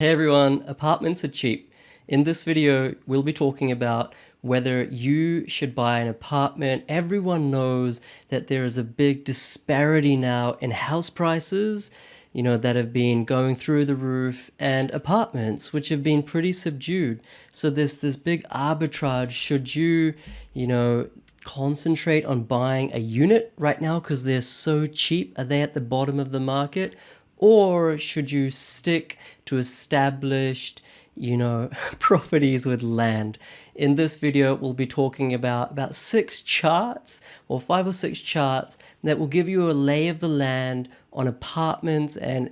Hey everyone, apartments are cheap. In this video, we'll be talking about whether you should buy an apartment. Everyone knows that there is a big disparity now in house prices, that have been going through the roof, and apartments, which have been pretty subdued. So there's this big arbitrage. Should you concentrate on buying a unit right now because they're so cheap? Are they at the bottom of the market? Or should you stick to established, properties with land? In this video, we'll be talking about 6 charts or 5 or 6 charts that will give you a lay of the land on apartments, and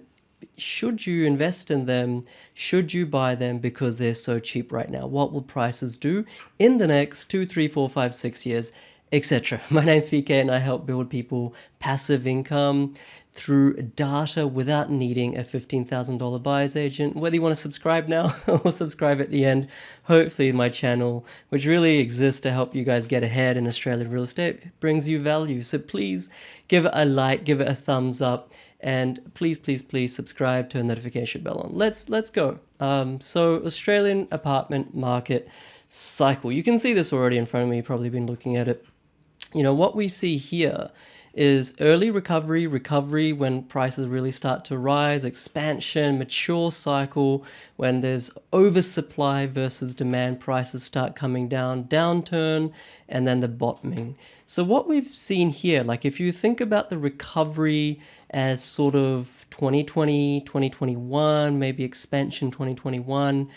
should you invest in them? Should you buy them because they're so cheap right now? What will prices do in the next 2, 3, 4, 5, 6 years, etc. My name's PK and I help build people passive income through data without needing a $15,000 buyer's agent. Whether you want to subscribe now or subscribe at the end, hopefully my channel, which really exists to help you guys get ahead in Australian real estate, brings you value. So please give it a like, give it a thumbs up, and please subscribe, turn notification bell on. Let's go. So Australian apartment market cycle. You can see this already in front of me. You've probably been looking at it. What we see here is early recovery when prices really start to rise, expansion, mature cycle, when there's oversupply versus demand, prices start coming down, downturn, and then the bottoming. So what we've seen here, like if you think about the recovery as sort of 2020, 2021, maybe expansion 2021,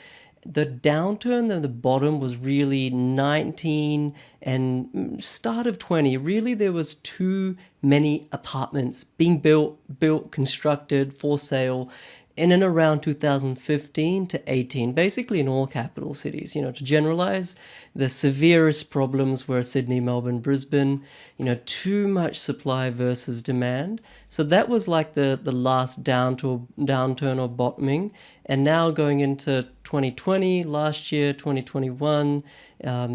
the downturn and the bottom was really 19 and start of 20. Really, there was too many apartments being built, constructed, for sale in and around 2015 to 18, basically in all capital cities. To generalize, the severest problems were Sydney, Melbourne, Brisbane, too much supply versus demand. So that was like the last downturn or bottoming. And now going into 2020, last year, 2021,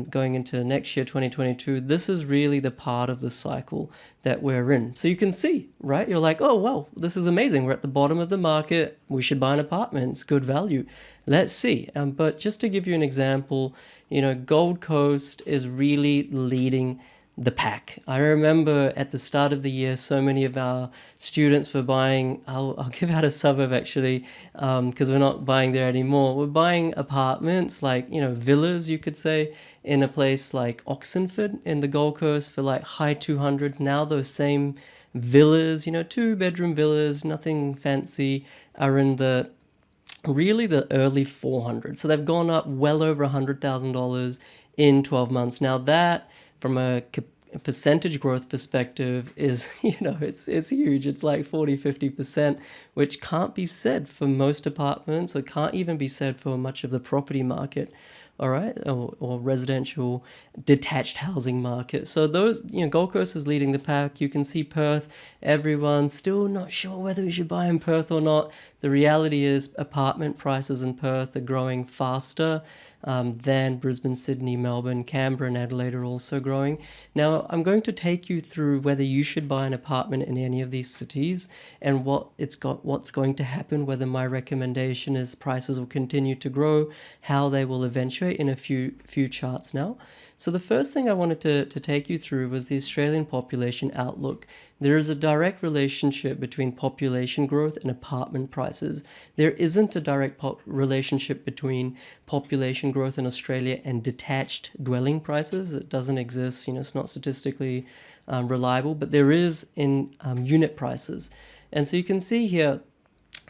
going into next year, 2022, this is really the part of the cycle that we're in. So you can see, right? You're like, oh, well, this is amazing. We're at the bottom of the market. We should buy an apartment. It's good value. Let's see. But just to give you an example, Gold Coast is really leading the pack. I remember at the start of the year, so many of our students were buying, I'll give out a suburb actually, because we're not buying there anymore. We're buying apartments, like, villas, you could say, in a place like Oxenford in the Gold Coast for like high 200s. Now those same villas, 2-bedroom villas, nothing fancy, are in the early 400s. So they've gone up well over $100,000 in 12 months. Now that, from a percentage growth perspective, is, it's huge. It's like 40-50%, which can't be said for most apartments, or can't even be said for much of the property market. All right, or residential detached housing market. So those, Gold Coast is leading the pack. You can see Perth, everyone's still not sure whether we should buy in Perth or not. The reality is apartment prices in Perth are growing faster than Brisbane, Sydney, Melbourne, Canberra, and Adelaide are also growing. Now, I'm going to take you through whether you should buy an apartment in any of these cities and what's going to happen, whether my recommendation is prices will continue to grow, how they will eventuate in a few charts now. So the first thing I wanted to take you through was the Australian population outlook. There is a direct relationship between population growth and apartment prices. There isn't a direct relationship between population growth in Australia and detached dwelling prices. It doesn't exist. It's not statistically reliable, but there is in unit prices. And so you can see here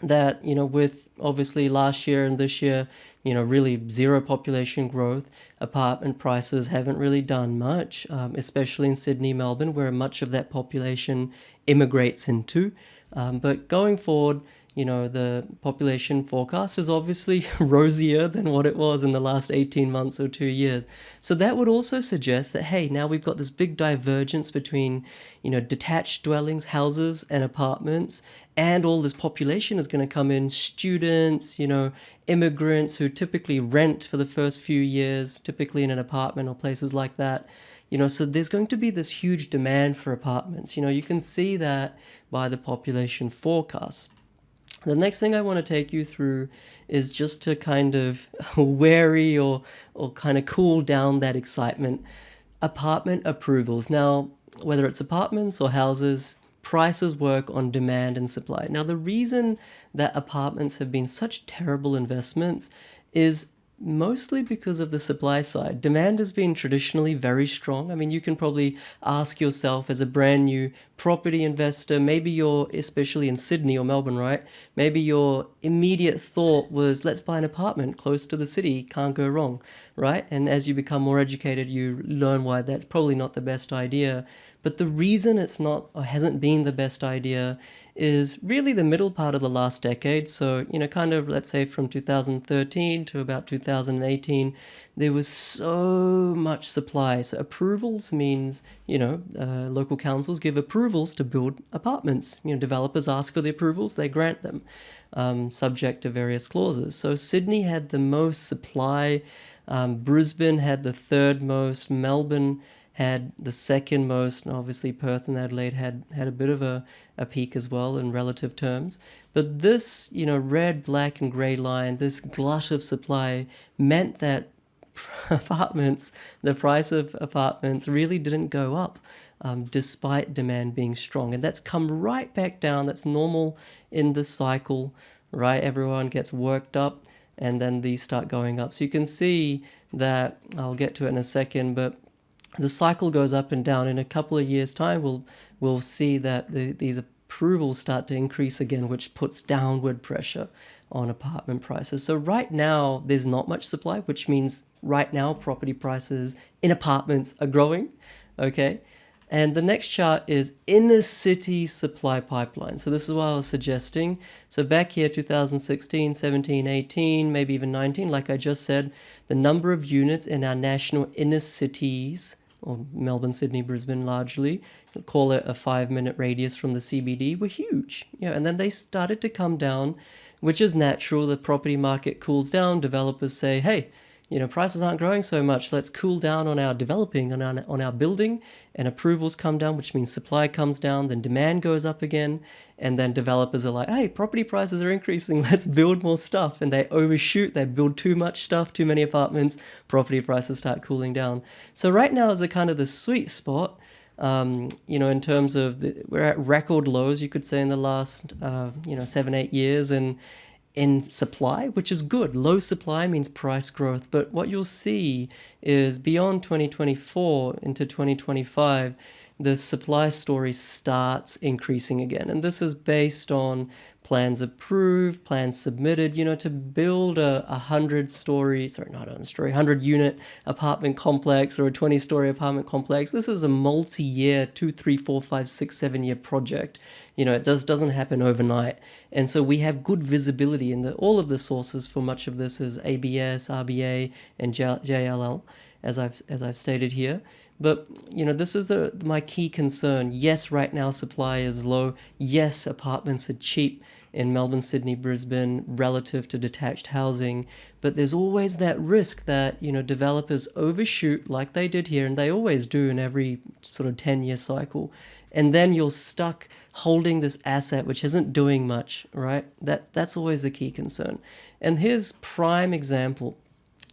that, with obviously last year and this year, really zero population growth, apartment prices haven't really done much, especially in Sydney, Melbourne, where much of that population immigrates into. But going forward, the population forecast is obviously rosier than what it was in the last 18 months or 2 years. So that would also suggest that, hey, now we've got this big divergence between, detached dwellings, houses, and apartments, and all this population is going to come in, students, immigrants who typically rent for the first few years, typically in an apartment or places like that. So there's going to be this huge demand for apartments. You can see that by the population forecast. The next thing I want to take you through is just to kind of wary or kind of cool down that excitement. Apartment approvals. Now, whether it's apartments or houses, prices work on demand and supply. Now, the reason that apartments have been such terrible investments is mostly because of the supply side. Demand has been traditionally very strong. I mean, you can probably ask yourself as a brand new property investor, maybe you're, especially in Sydney or Melbourne, right? Maybe your immediate thought was, let's buy an apartment close to the city, can't go wrong, right? And as you become more educated, you learn why that's probably not the best idea. But the reason it's not or hasn't been the best idea is really the middle part of the last decade. So, kind of, let's say from 2013 to about 2018, there was so much supply. So approvals means, local councils give approvals to build apartments. Developers ask for the approvals, they grant them, subject to various clauses. So Sydney had the most supply, Brisbane had the third most, Melbourne had the second most, and obviously Perth and Adelaide had a bit of a peak as well in relative terms. But this, red, black, and grey line, this glut of supply meant that the price of apartments really didn't go up, despite demand being strong. And that's come right back down. That's normal in this cycle, right? Everyone gets worked up and then these start going up. So you can see that, I'll get to it in a second, but the cycle goes up and down. In a couple of years' time, we'll see that these approvals start to increase again, which puts downward pressure on apartment prices. So right now, there's not much supply, which means right now property prices in apartments are growing, okay? And the next chart is inner city supply pipeline. So this is what I was suggesting. So back here, 2016, 17, 18, maybe even 19, like I just said, the number of units in our national inner cities, or Melbourne, Sydney, Brisbane largely, call it a 5-minute radius from the CBD, were huge. And then they started to come down, which is natural. The property market cools down. Developers say, hey, prices aren't growing so much. Let's cool down on our developing, on our building, and approvals come down, which means supply comes down, then demand goes up again, and then developers are like, hey, property prices are increasing, let's build more stuff, and they overshoot, they build too much stuff, too many apartments, property prices start cooling down. So right now is a kind of the sweet spot, in terms of, we're at record lows, you could say, in the last, 7-8 years, and in supply, which is good. Low supply means price growth. But what you'll see is beyond 2024 into 2025, the supply story starts increasing again. And this is based on plans approved, plans submitted, to build a 100-unit apartment complex or a 20-story apartment complex. This is a multi-year, 2, 3, 4, 5, 6, 7-year project. It doesn't happen overnight. And so we have good visibility in all of the sources for much of this is ABS, RBA, and JLL, as I've stated here. But, this is my key concern. Yes, right now supply is low. Yes, apartments are cheap in Melbourne, Sydney, Brisbane relative to detached housing. But there's always that risk that, developers overshoot like they did here, and they always do in every sort of 10-year cycle. And then you're stuck holding this asset which isn't doing much, right? That's always the key concern. And here's prime example.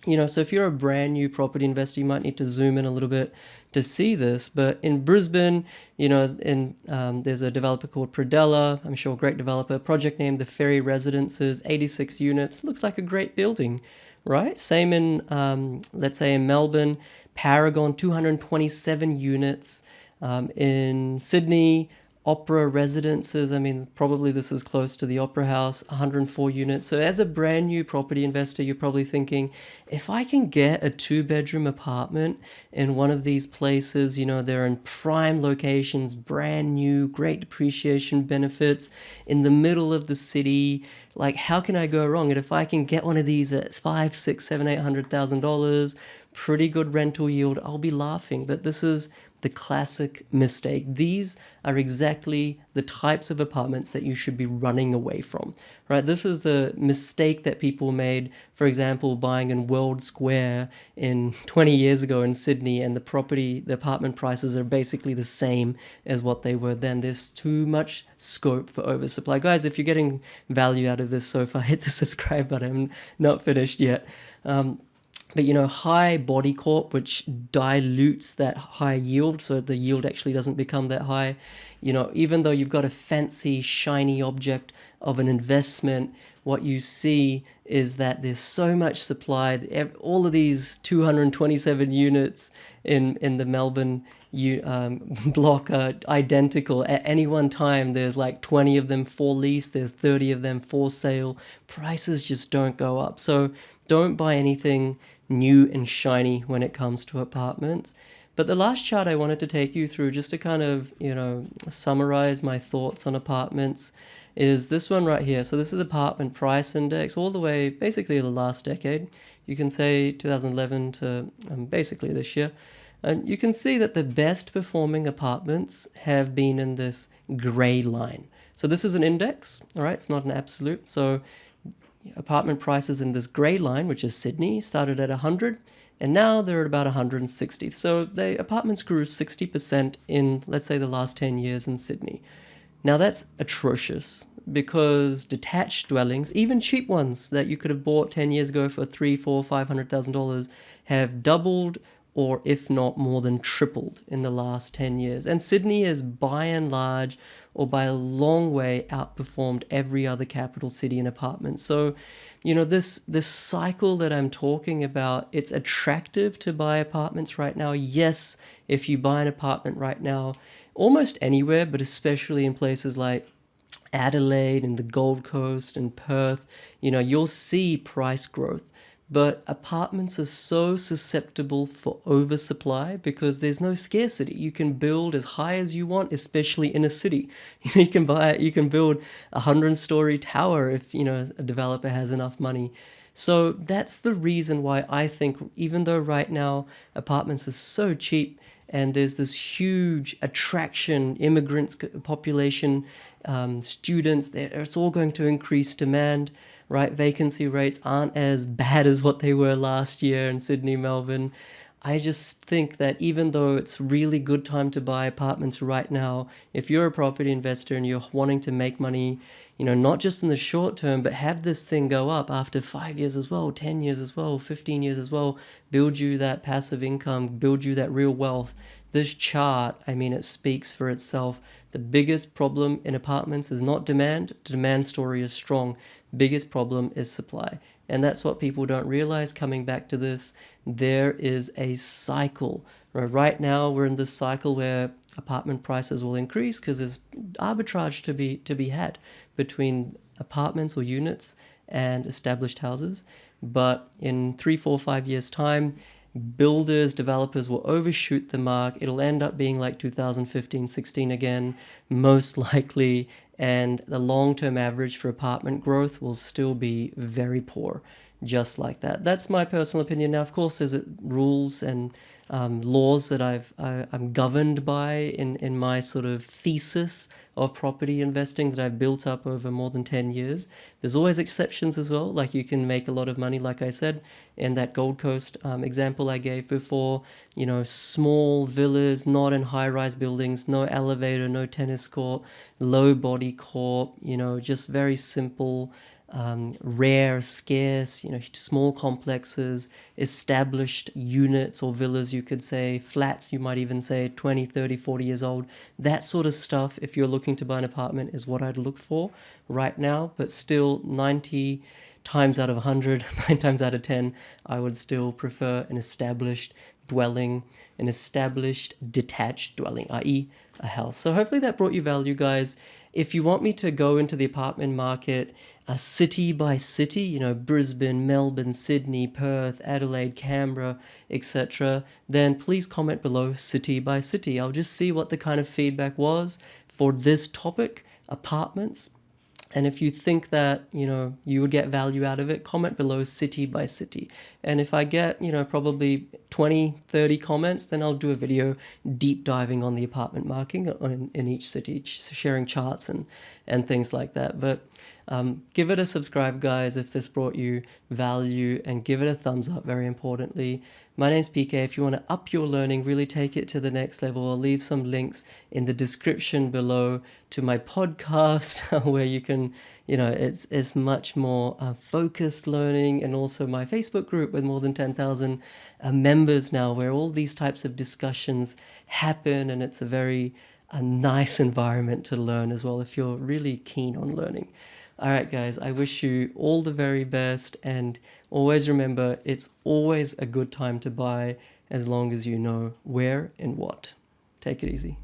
So if you're a brand new property investor, you might need to zoom in a little bit to see this. But in Brisbane, there's a developer called Predella, I'm sure a great developer, project name, the Ferry Residences, 86 units, looks like a great building, right? Same in, let's say in Melbourne, Paragon, 227 units. In Sydney, Opera Residences, probably this is close to the Opera House, 104 units. So as a brand new property investor, you're probably thinking, if I can get a 2-bedroom apartment in one of these places, they're in prime locations, brand new, great depreciation benefits, in the middle of the city, like how can I go wrong? And if I can get one of these at $5, $6, $7, $800,000, pretty good rental yield, I'll be laughing. But this is the classic mistake. These are exactly the types of apartments that you should be running away from, right? This is the mistake that people made, for example, buying in World Square in 20 years ago in Sydney, and the apartment prices are basically the same as what they were then. There's too much scope for oversupply. Guys, if you're getting value out of this so far, hit the subscribe button. I'm not finished yet. But high body corp, which dilutes that high yield, so the yield actually doesn't become that high. Even though you've got a fancy, shiny object of an investment, what you see is that there's so much supply. All of these 227 units in the Melbourne block are identical. At any one time, there's like 20 of them for lease, there's 30 of them for sale. Prices just don't go up. So don't buy anything new and shiny when it comes to apartments. But the last chart I wanted to take you through, just to kind of, summarize my thoughts on apartments, is this one right here. So this is apartment price index all the way basically the last decade. You can say 2011 to basically this year. And you can see that the best performing apartments have been in this gray line. So this is an index, all right? It's not an absolute. So apartment prices in this gray line, which is Sydney, started at 100, and now they're at about 160. So the apartments grew 60% in, let's say, the last 10 years in Sydney. Now that's atrocious, because detached dwellings, even cheap ones that you could have bought 10 years ago for $300,000, $400,000, $500,000, have doubled, or if not more than tripled in the last 10 years. And Sydney is by and large, or by a long way, outperformed every other capital city in apartments. So, this cycle that I'm talking about, it's attractive to buy apartments right now. Yes, if you buy an apartment right now, almost anywhere, but especially in places like Adelaide and the Gold Coast and Perth, you'll see price growth. But apartments are so susceptible for oversupply because there's no scarcity. You can build as high as you want, especially in a city. You can build a 100-story tower if a developer has enough money. So that's the reason why I think, even though right now apartments are so cheap and there's this huge attraction, immigrants, population, students, it's all going to increase demand, right? Vacancy rates aren't as bad as what they were last year in Sydney, Melbourne. I just think that even though it's really good time to buy apartments right now, if you're a property investor and you're wanting to make money, not just in the short term, but have this thing go up after 5 years as well, 10 years as well, 15 years as well, build you that passive income, build you that real wealth. This chart, it speaks for itself. The biggest problem in apartments is not demand. The demand story is strong. Biggest problem is supply. And that's what people don't realize. Coming back to this, there is a cycle. Right now, we're in this cycle where apartment prices will increase because there's arbitrage to be had between apartments or units and established houses. But in 3, 4, 5 years' time, builders, developers will overshoot the mark. It'll end up being like 2015, 16 again, most likely. And the long-term average for apartment growth will still be very poor, just like that. That's my personal opinion. Now, of course, there's rules and laws that I'm governed by in my sort of thesis of property investing that I've built up over more than 10 years. There's always exceptions as well. Like, you can make a lot of money, like I said, in that Gold Coast example I gave before. Small villas, not in high-rise buildings, no elevator, no tennis court, low body corp, just very simple, rare, scarce, small complexes, established units or villas, you could say, flats, you might even say 20, 30, 40 years old. That sort of stuff, if you're looking to buy an apartment, is what I'd look for right now. But still, 90 times out of 100, 9 times out of 10, I would still prefer an established dwelling, an established detached dwelling, i.e. a house. So hopefully that brought you value, guys. If you want me to go into the apartment market city by city, Brisbane, Melbourne, Sydney, Perth, Adelaide, Canberra, etc., then please comment below city by city. I'll just see what the kind of feedback was for this topic, apartments. And if you think that, you would get value out of it, comment below city by city. And if I get, probably 20, 30 comments, then I'll do a video deep diving on the apartment market in each city, sharing charts and things like that. But give it a subscribe, guys, if this brought you value, and give it a thumbs up, very importantly. My name's PK. If you want to up your learning, really take it to the next level, I'll leave some links in the description below to my podcast where you can, it's much more focused learning, and also my Facebook group with more than 10,000 members now, where all these types of discussions happen, and it's a nice environment to learn as well if you're really keen on learning. All right, guys, I wish you all the very best, and always remember, it's always a good time to buy as long as you know where and what. Take it easy.